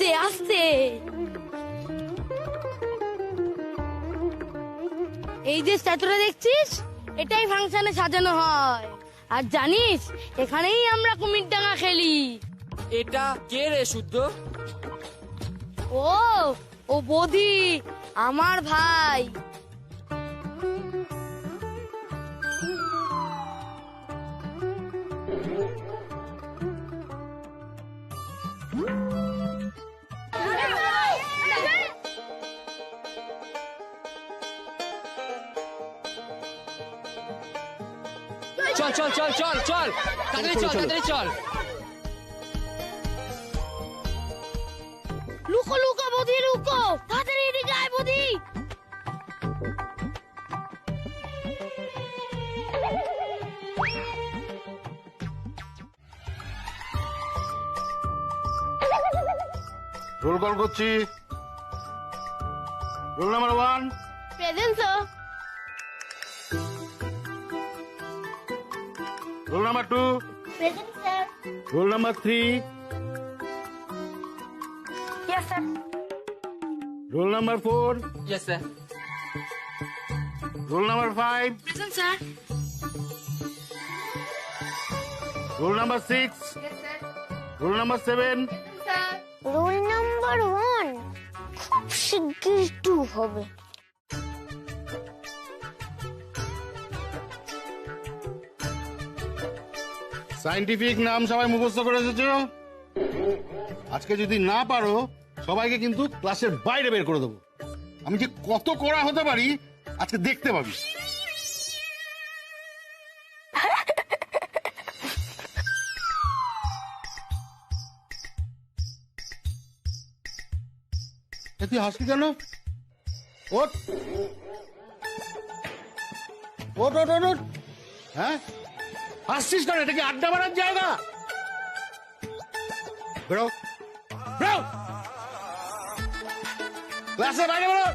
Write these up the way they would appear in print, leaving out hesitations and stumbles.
আস্তে আস্তে। এই যে স্ট্যাচুটা দেখছিস, এটাই ফাংশনে সাজানো হয়। আর জানিস, এখানেই আমরা কুমির ডাঙা খেলি। এটা কে রে শুদ্ধ? ও ও বৌদি, আমার ভাই। চল চল চল চল চল, তাড়াতাড়ি চল, তাড়াতাড়ি চল। লুকো লুকো বৌদি, লুকো তাড়াতাড়ি, এদিকে আয় বৌদি। রোল কল করছি। Roll number 1, present sir. Roll number 2, present sir. Roll number 3, yes sir. Roll number 4, yes sir. Roll number 5, present sir. Roll number 6, yes sir. Roll number 7, sir. Roll number 1 খুব শিগগির 2 হবে। Scientific নাম সবাই মুখস্থ করে এসেছো। আজকে যদি না পারো, সবাইকে কিন্তু ক্লাসের বাইরে বের করে দেবো। আমি যে কত কড়া হতে পারি আজকে দেখতে পাবি। তুই হাসি কেন? ওঠ ওঠ ওঠ ওঠ ওঠ। হ্যাঁ, হাসছিস কেন? এটা কি আড্ডা মারার জায়গা? বেরো বেরো, ক্লাসে বাইরে বেরো।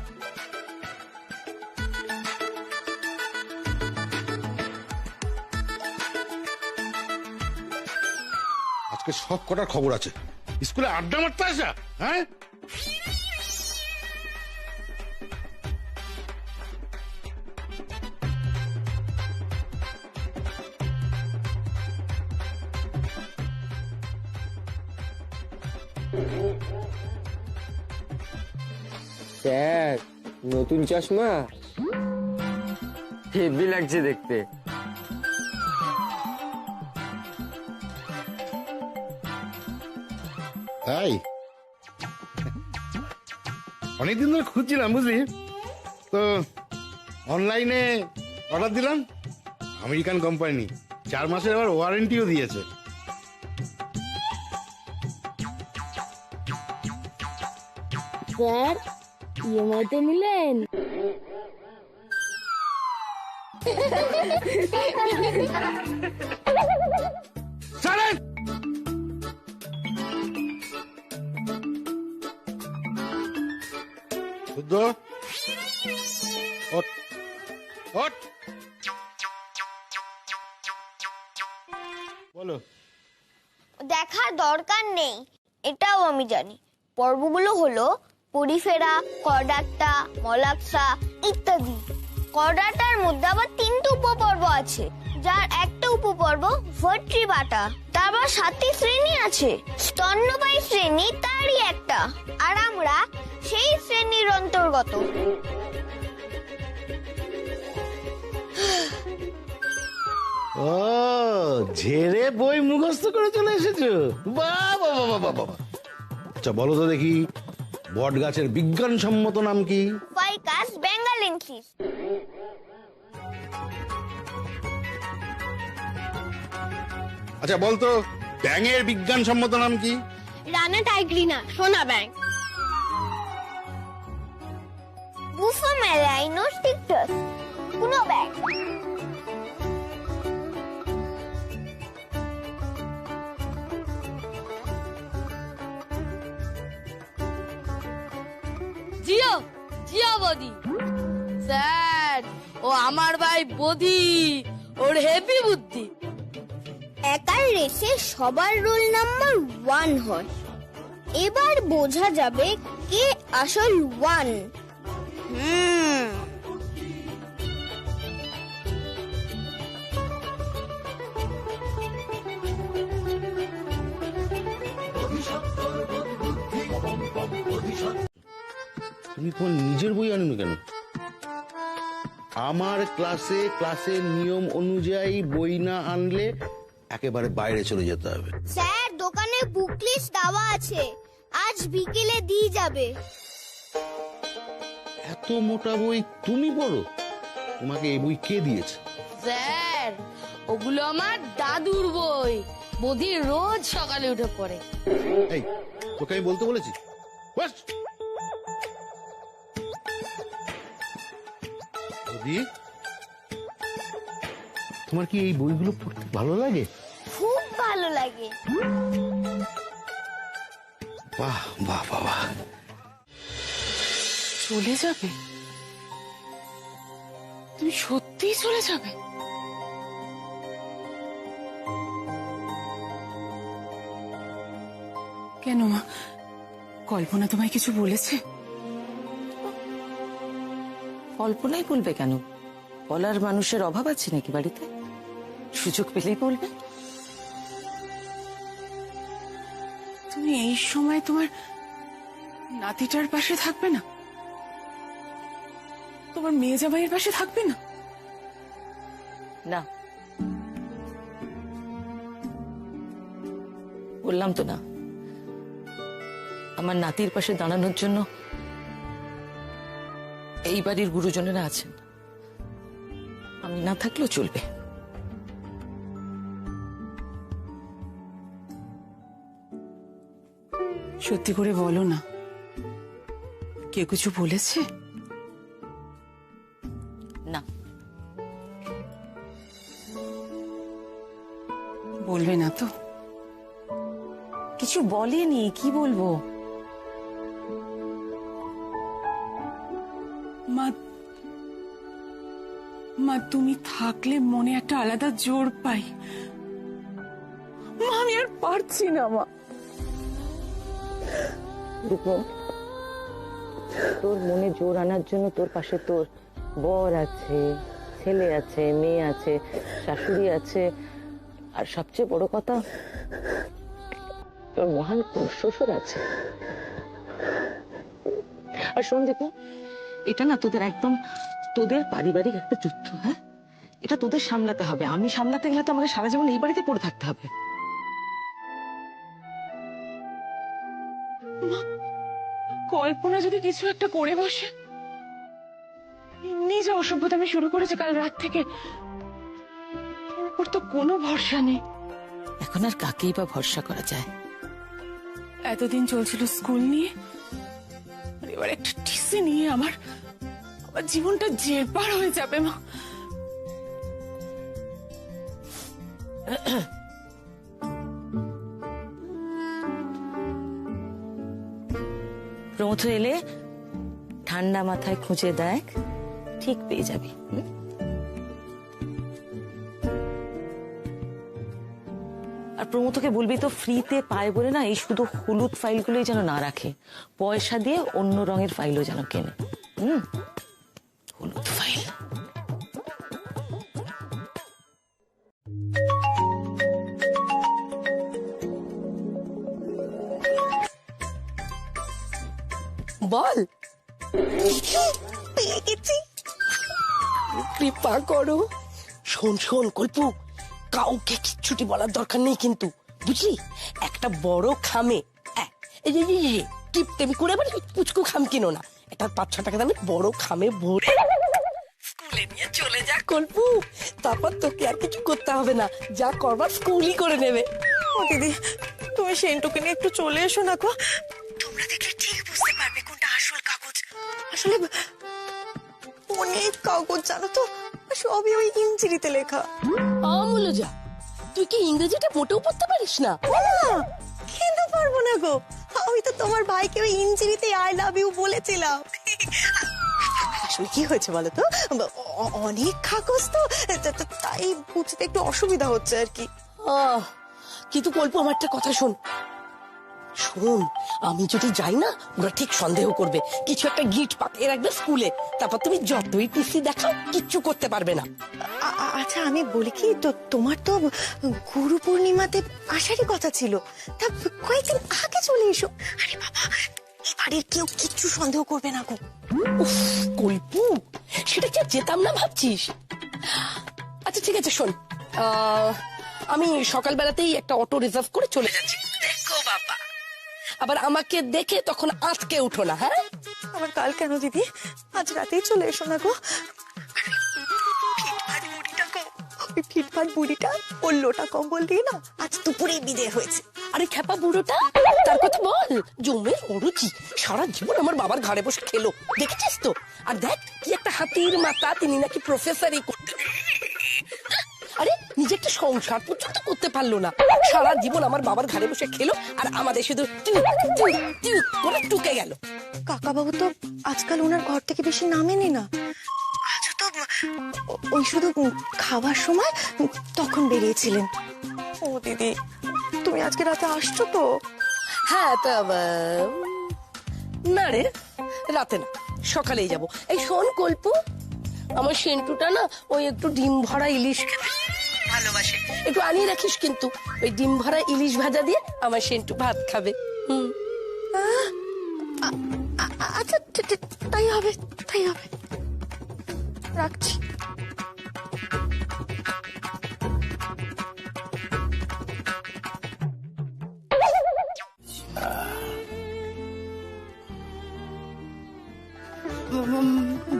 আজকে সব কটার খবর আছে। স্কুলে আড্ডা মারতে আসা? হ্যাঁ, স্যার, নতুন চশমা হেভি লাগছে দেখতে। তাই অনেকদিন ধরে খুঁজছিলাম, বুঝলি তো। অনলাইনে অর্ডার দিলাম, আমেরিকান কোম্পানি, 4 মাসের আবার ওয়ারেন্টিও দিয়েছে। স্যার, ইএমআইতে নিলেন? Silence! শুদ্ধ, ওঠ ওঠ, বলো। দেখার দরকার নেই, এটাও আমি জানি। পর্বগুলো হলো পরিফেরা, করডাটা, মলাক্সা ইত্যাদি। করডাটার মধ্যে আবার 3টে উপপর্ব আছে, যার একটা উপপর্ব ভার্টিব্রাটা। তারপর 7টি শ্রেণী আছে। স্তন্যপায়ী শ্রেণী তারই একটা, আর আমরা সেই শ্রেণীর অন্তর্গত। ও, ঝেড়ে বই মুখস্থ করে চলে এসেছো। বাবা বাবা বাবা। আচ্ছা বলো তো দেখি, বট গাছের বিজ্ঞানসম্মত নাম কি? ফাইকাস বেঙ্গালেন্সিস। আচ্ছা বলতো, ব্যাঙের বিজ্ঞানসম্মত নাম কি? রানা টাইগ্রিনা, সোনা ব্যাং। বুফা মেলাইনোস্টিকটাস, কুনো ব্যাং। জিও জিও বদি। স্যার, ও আমার ভাই বদি, ওর হেভি বুদ্ধি। একার রেসে সবার রোল নাম্বার 1 হয়, এবার বোঝা যাবে কে আসল ওয়ান। তুমি তোমার নিজের বই আনো কেন? আমার ক্লাসের নিয়ম অনুযায়ী বই না আনলে একেবারে বাইরে চলে যেতে হবে। স্যার, দোকানে বুক লিস্ট দেওয়া আছে, আজ বিকেলে দিয়ে যাবে। এত মোটা বই তুমি পড়ো? তোমাকে এই বই কে দিয়েছে? স্যার, ওগুলো আমার দাদুর বই। বৌদি রোজ সকালে উঠে পড়ে। এই, তোকে আমি বলতে বলেছি? বাস। বৌদি, তোমার কি এই বইগুলো পড়তে ভালো লাগে? খুব ভালো লাগে। বাহ বাহ বাহ। চলে যাবে? তুমি সত্যিই চলে যাবে? কেন মা, কল্পনা তোমায় কিছু বলেছে? কল্পনাই বলবে কেন? বলার মানুষের অভাব আছে নাকি বাড়িতে? সুযোগ পেলেই বলবে। তুমি এই সময় তোমার নাতিটার পাশে থাকবে না? তোমার মেয়ে জামাইয়ের পাশে থাকবে না? না, বললাম তো না, আমার নাতির পাশে দাঁড়ানোর জন্য এই বাড়ির গুরুজনেরা আছেন। আমি না থাকলেও চলবে। সত্যি করে বলো না, কেউ কিছু বলেছে? না। বলবে না তো? কিছু বলেনি, কি বলবো? মা, তুমি থাকলে মনে একটা আলাদা জোর পাই। মা, আমি আর পারছি না মা। তোর মনে জোর আনার জন্য তোর পাশে তোর বর আছে, ছেলে আছে, মেয়ে আছে, শাশুড়ি আছে, আর সবচেয়ে বড় কথা তোর মহান শ্বশুর আছে। আর শোন দেখো, এটা না তোদের একদম তোদের পারিবারিক একটা যুদ্ধ। হ্যাঁ, এটা তোদের সামলাতে হবে। আমি সামলাতে গেলে তো আমাকে সারা জীবন এই বাড়িতে পড়ে থাকতে হবে। কল্পনা যদি কিছু একটা করে বসে, এমনি যে অসভ্যতা আমি শুরু করেছি কাল রাত থেকে, ওর উপর তো কোনো ভরসা নেই। এখন আর কাকেই বা ভরসা করা যায়? এতদিন চলছিল স্কুল নিয়ে, আর এবার একটা টিসি নিয়ে আমার জীবনটা জেরবার হয়ে যাবে মা। প্রমথ এলে ঠান্ডা মাথায় খুঁজে দেখ, ঠিক পেয়ে যাবি। আর প্রমথকে বলবি তো ফ্রিতে পায় বলে না এই শুধু হলুদ ফাইলগুলোই যেন না রাখে, পয়সা দিয়ে অন্য রঙের ফাইলও যেন কেনে। হলুদ ফাইল। বল, কৃপা করো। শোন শোন কল্পু, কাউকে কিচ্ছুটি বলার দরকার নেই কিন্তু, বুঝলি? একটা বড় খামে টিপটেমি করে মানে পুচকু খাম কিনো না, এটা 5-6 টাকা দামে বড় খামে ভরে স্কুলে নিয়ে চলে যা কল্পু। তারপর তোকে আর কিছু করতে হবে না, যা করবার স্কুলই করে নেবে। ও দিদি, তুমি সেন্টুকে নিয়ে একটু চলে এসো না গো। তোমরা দেখলে ঠিক বুঝতে পারবে কোনটা আসল কাগজ। আসলে অনেক কাগজ জানো তো, সবই ওই ইঞ্জিরিতে লেখা। আমুলজা, তুই কি ইংরেজিটা মোটেও পড়তে পারিস না? কিন্তু পারবো না গো, আমি তো তোমার ভাইকে ওই ইঞ্জিরিতে আই লাভ ইউ বলেছিলাম। আসলে কি হয়েছে বলো তো, অনেক কাগজ তো, তাই বুঝতে একটু অসুবিধা হচ্ছে আর কি। কিন্তু কল্প, আমার একটা কথা শোন, শোন, আমি যদি যাই না ওরা ঠিক সন্দেহ করবে, কিছু একটা গিট পাকিয়ে রাখবে স্কুলে, তারপর তুমি যতই টিসি দেখাও কিচ্ছু করতে পারবে না। আচ্ছা আমি বলি কি, তো তোমার তো গুরু পূর্ণিমাতে আসারই কথা ছিল, তা কয়েকদিন আগে চলে এসো। আরে বাবা, এই বাড়ির কেউ কিচ্ছু সন্দেহ করবে না গো। উফ কল্পু, সেটা কি আর যেতাম না ভাবছিস? আচ্ছা ঠিক আছে, শোন, আমি সকালবেলাতেই একটা অটো রিজার্ভ করে চলে যাচ্ছি। দেখো বাবা, আবার আমাকে দেখে তখন আটকে উঠো না, হ্যাঁ? আবার কাল কেন দিদি, আজ রাতেই চলে এসো না গো। ওই ফিটফাট বুড়িটা ওর লোটা কম্বল দিয়ে না আজ দুপুরেই বিদে হয়েছে। আরে খ্যাপা বুড়োটা, তার কথা বল। জমের অরুচি, সারা জীবন আমার বাবার ঘাড়ে বসে খেলো, দেখেছিস তো? আর দেখ কি একটা হাতির মাথা, তিনি নাকি প্রফেসরই করতেন। আরে নিজে একটা সংসার পর্যন্ত করতে পারলো না, সারা জীবন আমার বাবার ঘাড়ে বসে খেলো, আর আমাদের শুধু করে টুকে গেল। কাকাবাবু তো আজকাল ওনার ঘর থেকে বেশি নামেনি না, আজও তো ওই শুধু খাবার সময় তখন বেরিয়েছিলেন। ও দিদি, তুমি আজকে রাতে আসছো তো? হ্যাঁ, তা না রে, রাতে না, সকালেই যাব। এই শোন কল্পু, আমার সেন্টুটা না ওই একটু ডিম ভরা ইলিশ খেতে ভালোবাসে, একটু আনিয়ে রাখিস কিন্তু। ওই ডিম ভরা ইলিশ ভাজা দিয়ে আমার সেন্টু ভাত খাবে। আচ্ছা তাই হবে, তাই হবে, রাখছি।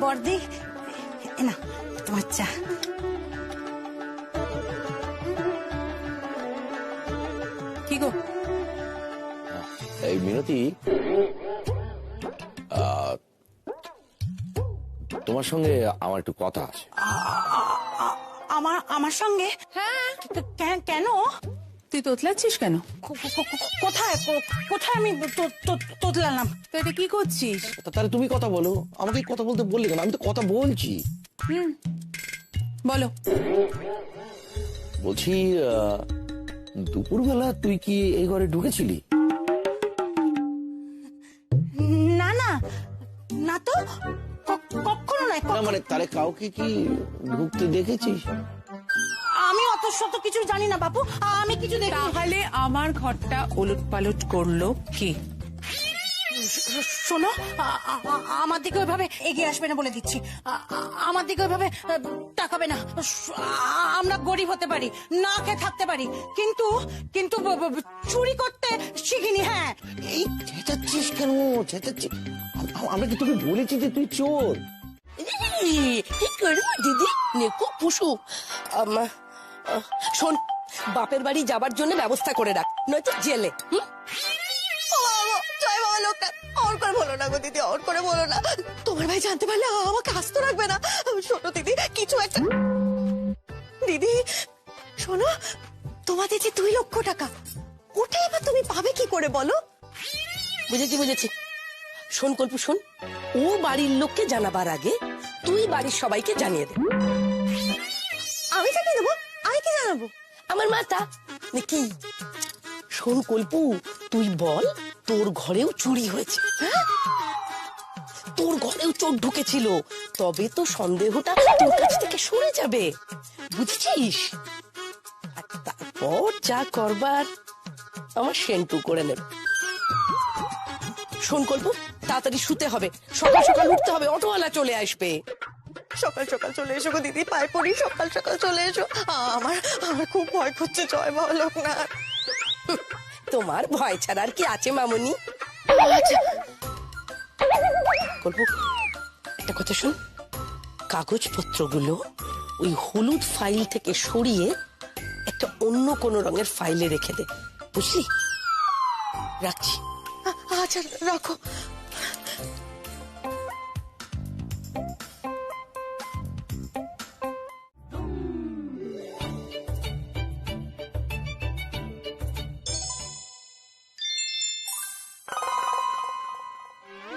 বর্দি, না তোমার চা। কি গো? এই মিনতি, তোমার সঙ্গে আমার একটু কথা আছে। আমার সঙ্গে? হ্যাঁ, কেন? তুই তোতলাচ্ছিস কেন? কোথায় কোথায় আমি তোতলালাম? তো এটা কি করছিস? তাহলে তুমি কথা বলো, আমাকে কথা বলতে বললে কেন? আমি তো কথা বলছি। বলো। বলছি, দুপুরবেলা তুই কি এই ঘরে ঢুকেছিলি? না না না তো, কখনো নয়। না মানে তাহলে কাউকে কি ঢুকতে দেখেছিস? আমি অত শত কিছু জানি না বাবু, আমি কিছু দেখি। তাহলে আমার ঘরটা ওলট পালট করলো কে? শোনো, আমার দিকে ওইভাবে এগিয়ে আসবে না বলে দিচ্ছি। আমার দিকে ওইভাবে তাকাবে না। আমরা গরিব হতে পারি, না খেয়ে থাকতে পারি, কিন্তু কিন্তু চুরি করতে শিখিনি। হ্যাঁ, এই চেঁচাচ্ছিস কেন? চেঁচাচ্ছিস? আমরা কি তোকে বলেছি যে তুই চোর? কি করবো দিদি, নেকো পুষু। শোন, বাপের বাড়ি যাবার জন্য ব্যবস্থা করে রাখ, নয়তো জেলে। জয় বাবা লোকনাথ, অর করে বলো না গো দিদি, অর করে বলো না। তোমার ভাই জানতে পারলে আমাকে আস্ত রাখবে না। শোনো দিদি, কিছু একটা। দিদি শোনো, তোমাদের যে 2 লক্ষ টাকা, ওটা এবার তুমি পাবে কি করে বলো? বুঝেছি। শোন কল্পু, শোন, ও বাড়ির লোককে জানাবার আগে তুই বাড়ির সবাইকে জানিয়ে দে। আমি জানিয়ে দেবো? আমি কি জানাবো? আমার মাতা নাকি? শোন কল্পু, তুই বল তোর ঘরেও চুরি হয়েছে, তোর ঘরেও চোর ঢুকেছিল, তবে তো সন্দেহটা তোর কাছ থেকে সরে যাবে, বুঝছিস? আর তারপর যা করবার আমার সেন্টু করে নেবে। শোন কল্পু, তাড়াতাড়ি শুতে হবে, সকাল সকাল উঠতে হবে, অটোওয়ালা চলে আসবে। সকাল সকাল চলে এসো গো দিদি, পায়ে পড়ি, সকাল সকাল চলে এসো। আমার আমার খুব ভয় করছে। জয় বাবা লোকনাথ। তোমার ভয় ছাড়া আর কি আছে মামুনি? কল্পু, একটা কথা শুন, কাগজপত্রগুলো ওই হলুদ ফাইল থেকে সরিয়ে একটা অন্য কোনো রঙের ফাইলে রেখে দে, বুঝলি? রাখছি। আচ্ছা রাখো।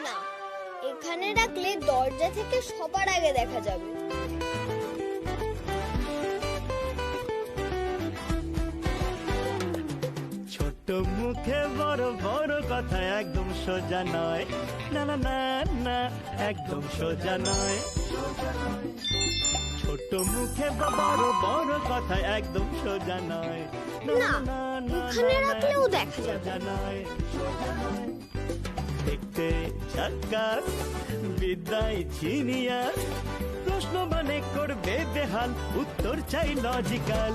না, এখানে রাখলে দরজা থেকে সবার আগে দেখা যাবে। ছোট মুখ মুখে বড় বড় কথা একদম সোজা নয়, না না না না একদম সোজা নয়। ছোট মুখে বড় বড় কথা একদম সোজা নয়, না, এখানে রাখলেও দেখা যাবে। সোজা নয়, সোজা নয়। দেখতে ঝাক্কাস, বিদ্যায় জিনিয়াস, প্রশ্ন মানে করবে বেহাল, উত্তর চাই লজিক্যাল।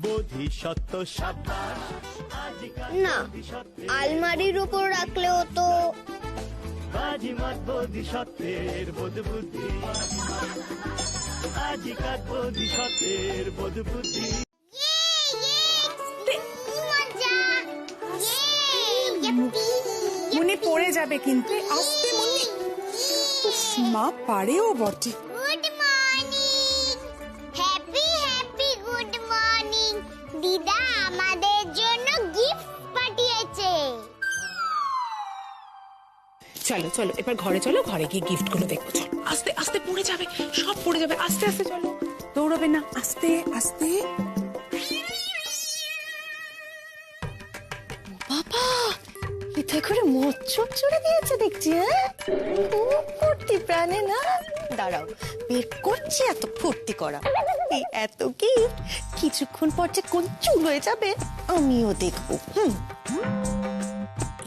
বোধিসত্ত্ব সাব্বাস, আজিকাল না, বোধিসত্ত্বের আলমারির উপর রাখলেও তো বাজিমাত বোধিসত্ত্বের বোধ বুদ্ধি, আজিকাল বোধিসত্ত্বের বোধ বুদ্ধি। মনে পড়ে যাবে কিন্তু আসতে মনে। উফ, মা পারেও বটে। Good morning, happy happy good morning. দিদা আমাদের জন্য গিফট পাঠিয়েছে। চলো চলো এবার ঘরে চলো, ঘরে গিয়ে গিফট গুলো দেখবো। চলো আস্তে আস্তে পড়ে যাবে, সব পড়ে যাবে। আস্তে আস্তে চলো, দৌড়াবে না, আস্তে আস্তে। বাবা, এটা করে মচ্ছব চড়ে দিয়েছে দেখছি। খুব ফুর্তি প্রাণে না। দাঁড়াও, বের করছি এত ফুর্তি করা। এই এত কি কিছুক্ষণ পর যে কোন চুল হয়ে যাবে আমিও দেখবো।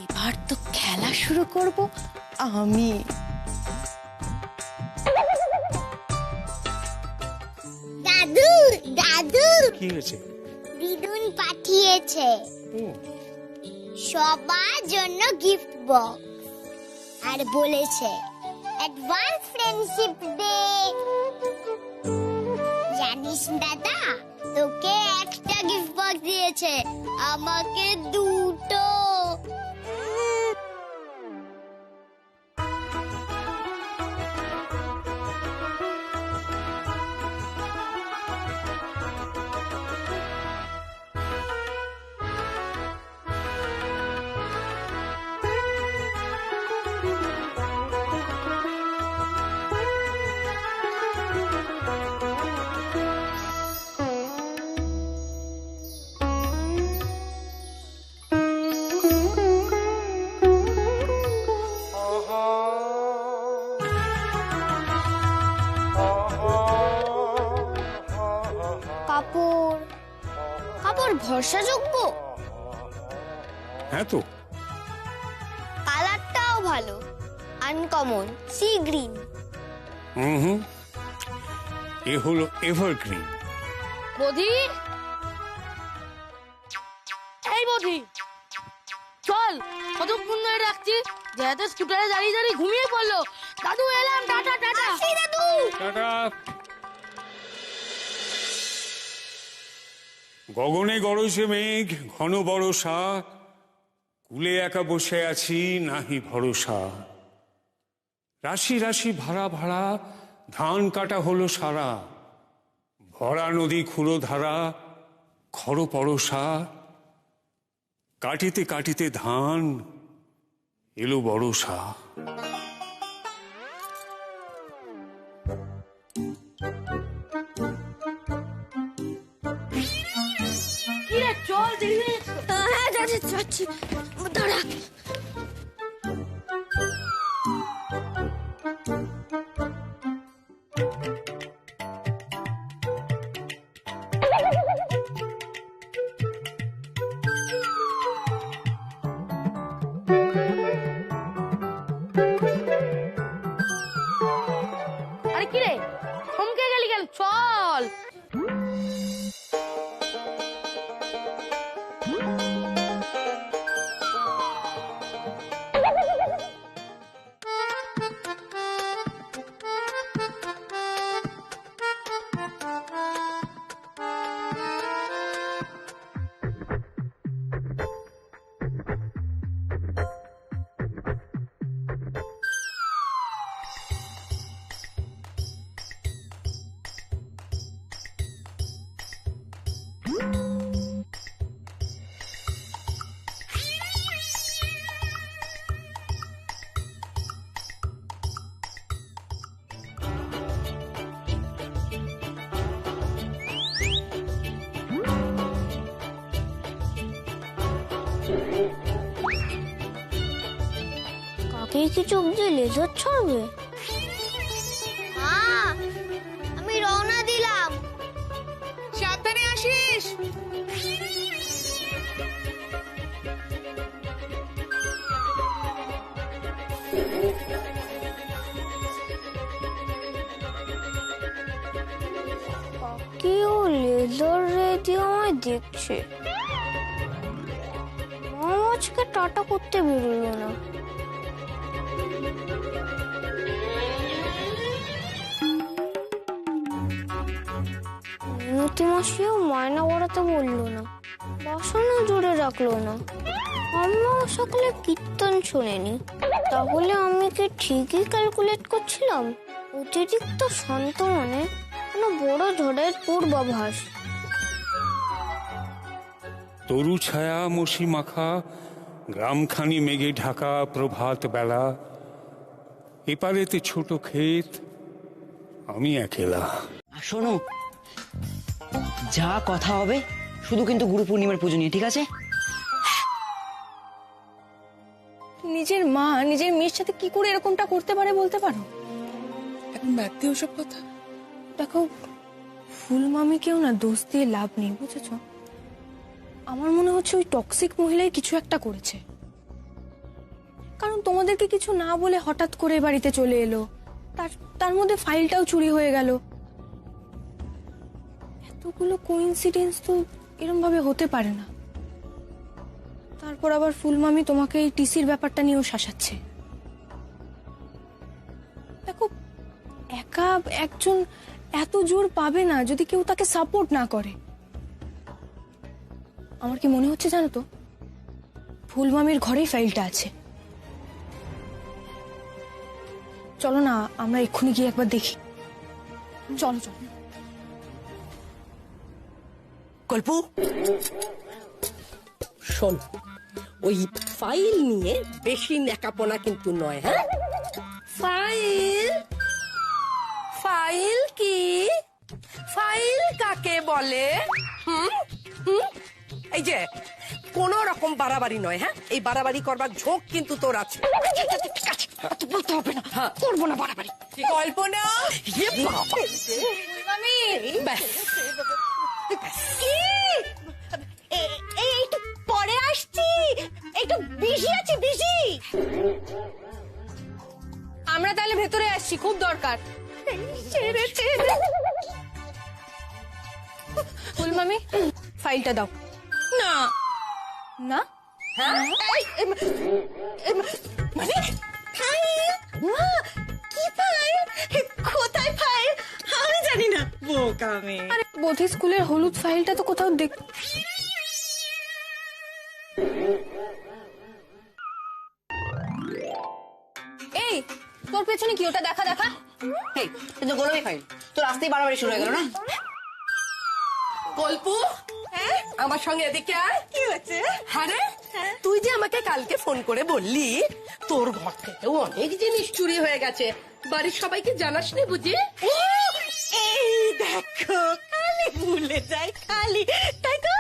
এবার তো খেলা শুরু করব আমি। দাদু দাদু, কি হয়েছে? দিদুন পাঠিয়েছে সবার জন্য গিফট বক্স, আর বলেছে অ্যাডভান্স ফ্রেন্ডশিপ ডে। জানিস দাদা, তোকে একটা গিফট বক্স দিয়েছে, আমাকে দুটো। কাপড় কাপড় ভরসাযোগ্য? হ্যাঁ তো। কালারটাও ভালো, আনকমন, সি গ্রিন। হুম, এ হলো এভারগ্রিন। বধি, এই বধি, চল। কতক্ষণ ধরে রাখছি, যেহেতু স্কুটারে দাঁড়িয়ে দাঁড়িয়ে ঘুমিয়ে পড়লো। দাদু এলাম, টাটা টাটা। দাদু টাটা। গগনে গরজে মেঘ, ঘন বরষা, কুলে একা বসে আছি নাহি ভরসা। রাশি রাশি ভাড়া ভাড়া, ধান কাটা হলো সারা। ভরা নদী খুঁড়ো ধারা, খর পরশা। কাটিতে কাটিতে ধান এলো বরষা। কি রে, চল দেখবি। হ্যাঁ যাচ্ছি, দাঁড়া। আরে কি রে, থমকে গেলি কেন? চল। এই কি চোখ দিয়ে লেজার ছড়বে? মা, আমি রওনা দিলাম। সাবধানে আসিস। কেউ লেজার রেডিও আমায় দেখছে। মা আজকে টাটা করতে বেরোলো না। মিনতি মাসিও মায়না বাড়াতে বললো না, বাসনও জুড়ে রাখলো না। আম্মা সকালে কীর্তন শোনেনি, তাহলে আমি কি ঠিকই ক্যালকুলেট করছিলাম? অতিরিক্ত শান্ত মনে কোনো বড় ঝড়ের পূর্বাভাস। তরু ছায়া মশি মাখা, গ্রামখানি মেঘে ঢাকা প্রভাত বেলা, এপারেতে ছোট ক্ষেত, আমি একেলা। শোনো, যা কথা হবে শুধু কিন্তু গুরু পূর্ণিমার পুজো নিয়ে, ঠিক আছে? নিজের মা নিজের মেয়ের সাথে কি করে এরকমটা করতে পারে বলতে পারো? এখন বাদ দিয়ে ওসব কথা। দেখো, ফুল মামিকেও না দোষ দিয়ে লাভ নেই, বুঝেছো? আমার মনে হচ্ছে ওই টক্সিক মহিলাই কিছু একটা করেছে। কারণ তোমাদেরকে কিছু না বলে হঠাৎ করে বাড়িতে চলে এলো, তার মধ্যে ফাইলটাও চুরি হয়ে গেল। এতগুলো কোইন্সিডেন্স তো এরকম ভাবে হতে পারে না। তারপর আবার ফুলমামি তোমাকে এই টিসির ব্যাপারটা নিয়েও শাসাচ্ছে। দেখো, একা একজন এত জোর পাবে না যদি কেউ তাকে সাপোর্ট না করে। আমার কি মনে হচ্ছে জানো তো, ফুলমামির ঘরেই ফাইলটা আছে। চলো না, আমরা এক্ষুনি গিয়ে একবার দেখি। চলো চলো। গল্পু, শোন, ওই ফাইল নিয়ে বেশি ন্যাকাপনা কিন্তু নয়। হ্যাঁ, ফাইল ফাইল কি? ফাইল কাকে বলে? এই যে কোন রকম বাড়াবাড়ি নয়। হ্যাঁ, এই বাড়াবাড়ি করবার ঝোঁক কিন্তু তোর আছে। বলতে হবে না, করবো না বাড়াবাড়ি। কল্পনা, একটু পরে আসছি, একটু বিজি আছি, বিজি। আমরা তাহলে ভেতরে আসছি, খুব দরকার। ফুলমামি, ফাইলটা দাও। না না, মানে ফাইল? মা, কি ফাইল? কোথায় ফাইল? আমি জানি না, বোকা মেয়ে। আরে বোধি স্কুলের হলুদ ফাইলটা তো কোথাও দেখ। এই, তোর পেছনে কি ওটা? দেখা দেখা। এই কিন্তু গোলামি ফাইল তোর আসতেই বাড়াবাড়ি শুরু হয়ে গেল না? গল্পু, আমার সঙ্গে এদিকে আয়। কি হয়েছে? আরে তুই যে আমাকে কালকে ফোন করে বললি তোর ঘর থেকেও অনেক জিনিস চুরি হয়ে গেছে, বাড়ির সবাইকে জানাসনি বুঝি? এই দেখো, খালি ভুলে যাই, খালি, তাই তো?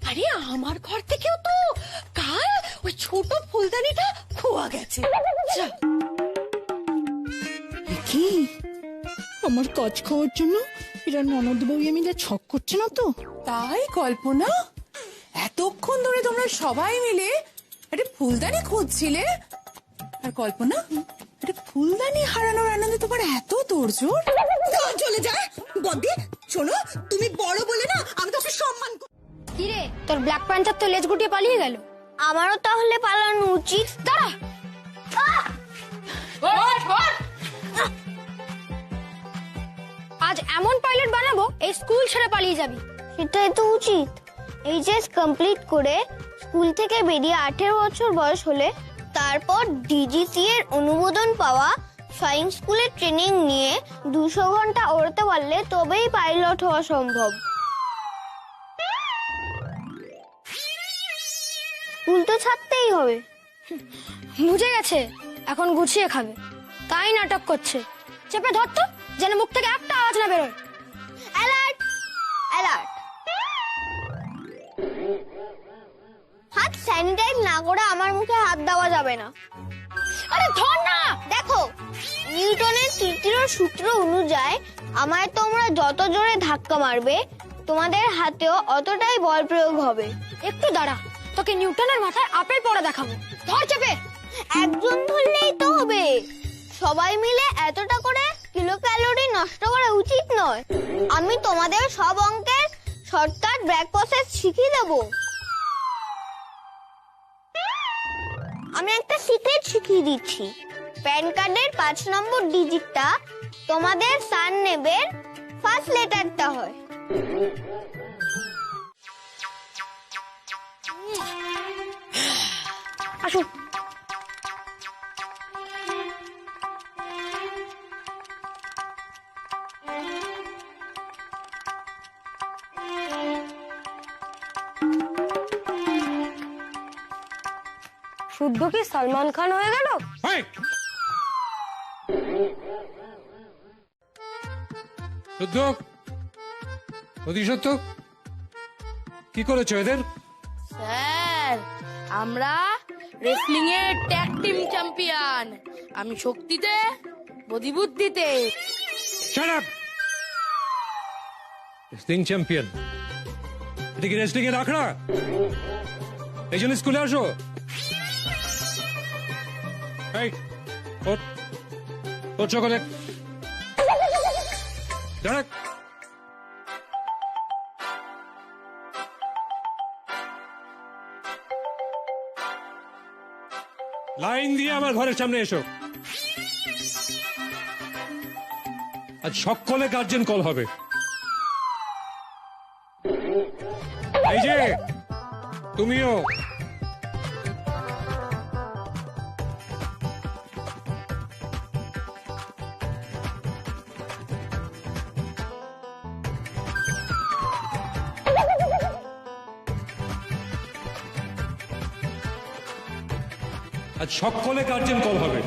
আরে আমার ঘর থেকেও তো কাল ওই ছোট ফুলদানিটা খোয়া গেছে। কি আমার কাজ খাওয়ার জন্য এরা ননদ বউ মিলে ছক করছে না তো? তাই কল্পনা, এতক্ষণ ধরে তোমরা সবাই মিলে একটা ফুলদানি খুঁজছিলে, আর কল্পনা একটা ফুলদানি হারানোর আনন্দে তোমার এত তোড়জোড়। চলে যায় বদি। শোনো, তুমি বড় বলে না আমি তোকে সম্মান করি। কি রে, তোর ব্ল্যাক প্যান্থার তো লেজ গুটিয়ে পালিয়ে গেল। আমারও তাহলে পালানো উচিত। দাঁড়া, আজ এমন পাইলট বানাবো এই স্কুল ছেড়ে পালিয়ে যাবি। সেটাই তো উচিত। এইচএস কমপ্লিট করে স্কুল থেকে বেরিয়ে 18 বছর বয়স হলে তারপর ডিজিসি এর অনুমোদন পাওয়া ফ্লাইং স্কুলের ট্রেনিং নিয়ে 200 ঘন্টা ওড়াতে পারলে তবেই পাইলট হওয়া সম্ভব। স্কুল তো ছাড়তেই হবে। বুঝে গেছে, এখন গুছিয়ে খাবে, তাই নাটক করছে। চেপে ধরতো, যেন মুখ থেকে একটা আওয়াজ না বেরোয়। Alert, alert. হাত স্যানিটাইজ না করে আমার মুখে হাত দেওয়া যাবে না। আরে ধর না। দেখো, নিউটনের তৃতীয় সূত্র অনুযায়ী আমায় তোমরা যত জোরে ধাক্কা মারবে তোমাদের হাতেও অতটাই বল প্রয়োগ হবে। একটু দাঁড়া, তোকে নিউটনের মাথায় আপেল পড়া দেখাবো। ধর চেপে। একজন ধরলেই তো হবে, সবাই মিলে এতটা করে কিলো ক্যালোরি নষ্ট করা উচিত নয়। আমি তোমাদের সব অঙ্কের শর্টকাট ব্যাক প্রসেস শিখিয়ে দেব। আমি একটা সিক্রেট শিখিয়ে দিচ্ছি। প্যান কার্ডের 5 নম্বর ডিজিটটা তোমাদের সারনেমের ফার্স্ট লেটারটা হয়। আসুন। শুদ্ধ কি সালমান খান হয়ে গেল? শুদ্ধ, অতি সত্য, কি করেছো এদের? স্যার, আমরা রেসলিং এর ট্যাগ টিম চ্যাম্পিয়ন। আমি শক্তিতে, বুদ্ধি বুদ্ধিতে। Shut up! রেসলিং চ্যাম্পিয়ন, এটা কি রেসলিং এর আখড়া? এই জন্য স্কুলে আসো। এই, ওঠ, ওঠ সকলে, দাঁড়া। লাইন দিয়ে আমার ঘরের সামনে এসো। আজ সকলে গার্জেন কল হবে। এই যে তুমিও। আজ সকলে গার্জেন কল হবে।